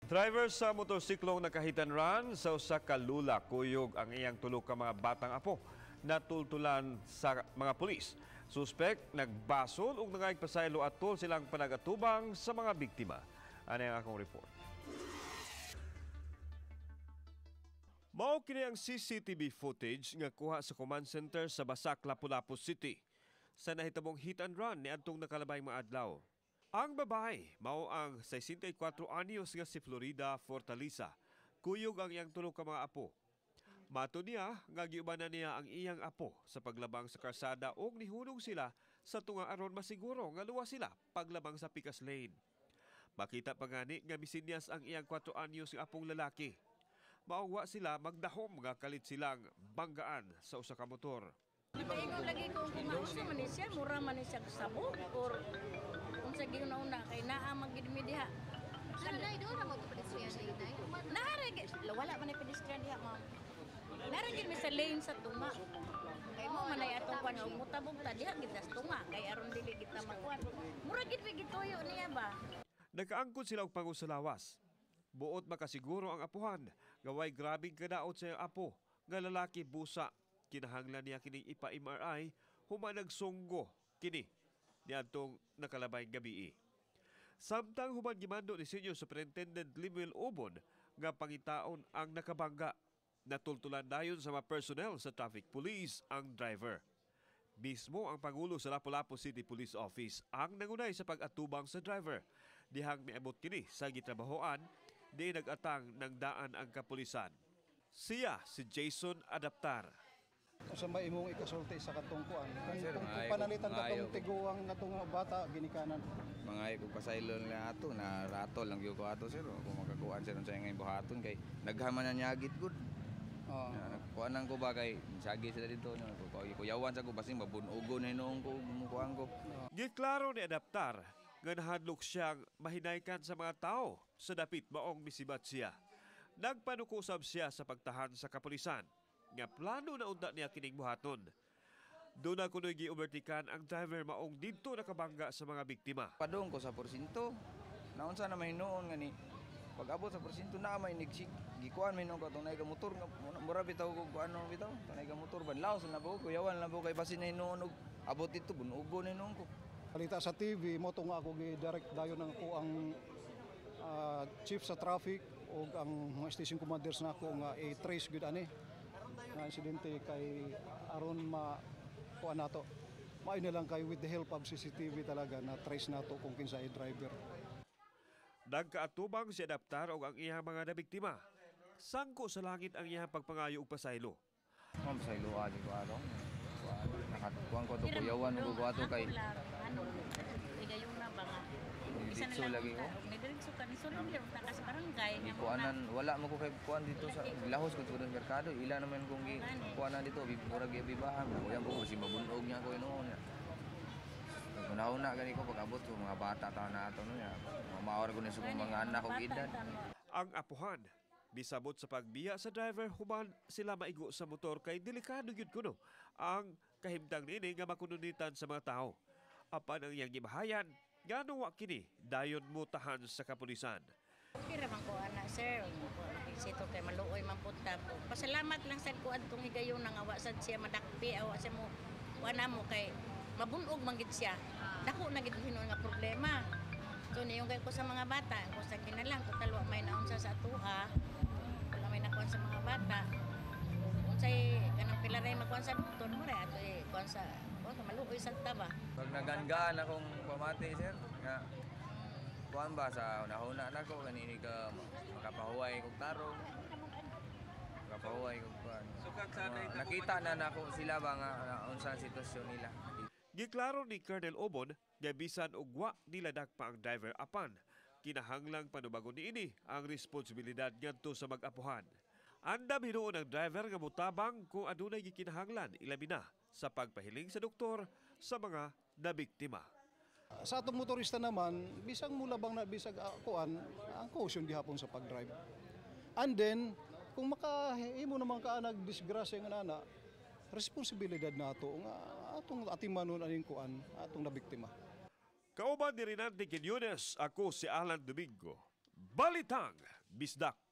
Driver sa motorsiklong nakahitan run sa usa ka lula kuyog ang iyang tulo ka mga batang apo natultulan sa mga pulis. Suspect nagbasol ug nangayog Pasaylo atol silang panagatubang sa mga biktima. Ano ang akong report? Mao kini ang CCTV footage nga kuha sa command center sa Basak, Lapu-Lapu City sa nahitabong hit and run niadtong nakalabay mga adlaw. Ang babae mao ang 64 anyos nga si Florida Fortaleza. Kuyog ang iyang tulo ka mga apo. Mato niya nga giubanan niya ang iyang apo sa paglabang sa karsada ug nihunong sila sa tunga aron masiguro nga luwas sila paglabang sa pikas lane. Makita pa gani nga misinyas ang iyang 4 anyos nga apong lalaki. Maugwa sila magdahom nga kalit silang banggaan sa usa ka motor. Ingon lagi ko kung mausa man siya, mura man siya sabog or kung sa giuna-una kay naa magidmi diha. Pero na doon na magpedestrian na ito. Naharag, wala man ay pedestrian diha, ma'am. Naragid mi sa lane sa tunga. Kay mo manay atong kuan og mutabog ta diha gid sa tunga kay aron dili kita makuan. Mura gid mi gituyo niya ba. Nakaangkon sila og pangusalawas. Buot makasiguro ang apuhan, gaway grabing kadaot sa iyang apo, nga lalaki busa. Kinahanglan niya kining ipa-MRI, human nagsunggo kini niadtong nakalabay gabi. Samtang human gimando ni Senior Superintendent Limuel Obon nga pangitaon ang nakabangga. Natultulan dayon sa mga personnel sa traffic police ang driver. Mismo ang Pangulo sa Lapu-Lapu City Police Office ang nangunay sa pag-atubang sa driver. Dihang miabot kini sa gitrabahoan, di nag-atang ng daan ang kapulisan. Siya si Jason Adaptar. Sa maimong ikasulti sa katong kuan. Kung panalitan katong tiguang natong bata ginikanan. Mga kung Pasaylo na ato na ratol lang gyud ko ato sir kung makakuan sir sa ngay buhaton kay naghaman na nyagit gud. Kuanan ko ba kay sagi sila dito no ko kuyawan sa ko basin mabunugon na noong ko mukuan ko. Giklaro ni Adaptar nga nahadlok siyang mahinaykan sa mga tao sa dapit maong misibat siya. Nagpanukusab siya sa pagtahan sa kapulisan nga plano na unta niya kining buhaton. Doon na kuno'y gi-overtikan ang driver maong dito nakabangga sa mga biktima. Padung ko sa porsinto. Naunsa na may noon nga ni pag abot sa porsinto na may nigsik. Gikuan may noon ko itong naiga motor. Mura bitaw ko ano bitaw. Itong naiga motor. Banlaw sa nabo ko. Yawan na po kay basin na noon. Abot ito. Bunugo na noon ko. Balita sa TV, mo nga ako gi-direct dayon ng ko ang chief sa traffic o ang mga station commanders na ako nga i-trace gud ani. Nga insidente kay aron kuan nato. Mao na lang kay with the help of CCTV talaga na trace nato kung kinsa ay driver. Nagkaatubang si Adaptar og ang iyang mga nabiktima. Sangko sa langit ang iyang pagpangayo og Pasaylo. Ma'am Pasaylo aji ko ato. Nakatukuan ko to kuyawan ko ato kay ano igayon na ba nga. Dito lagi ko. Nidiretso ka ni sunod lang ta sa barangay nga kuanan wala mo ko kay kuan dito sa lahos ko sa merkado ila naman kung kuanan dito murag gibibahan kuya ko si mabunog niya ko noon. Una gani ko pag abot ko mga bata ta na ato no ya. Mamaor ko ni sa mga anak ko edad. Ang apuhan bisabot sa pagbiya sa driver human sila maigo sa motor kay delikado gyud kuno ang kahimtang nini nga makununitan sa mga tao. Apan ang iyang gibahayan ngano wa kini dayon mutahan sa kapulisan. Okay ra man ko ana sir. Sito kay maluoy man punta ko. Pasalamat lang sad ko adtong higayon nang awa sad siya madakpi awa siya mo wana mo kay mabunog man gid siya. Dako na gid hinuon nga problema. So niyon kay ko sa mga bata, ko sa kinalang total wa may naunsa sa atuha. Wala may nakuan sa mga bata. Unsay kanang pilaray makuan sa doktor mo ra ato kuan sa maluoy sa taba. Pag naganggaan akong pamati sir nga kuan ba sa una-una na ko kanini ka makapahuway kog tarong. Makapahuway kog kuan. Nakita na nako sila ba nga unsa sitwasyon nila. Giklaro ni Colonel Obon nga bisan og wa niladak pa ang driver apan kinahanglang panubagon niini ang responsibilidad ngadto sa mag-apuhan. Andam hinuon ang driver nga motabang kung adunay gikinahanglan ilabi na sa pagpahiling sa doktor sa mga nabiktima. Sa atong motorista naman, bisang mulabang na bisag kuan ang caution gihapon sa pag-drive. And then kung makahimo naman ka nagdisgrasya nga nana, responsibilidad nato nga atong atimanon aning kuan atong nabiktima. Kauban ni Rinante Quiñones, ako si Alan Domingo. Balitang Bisdak.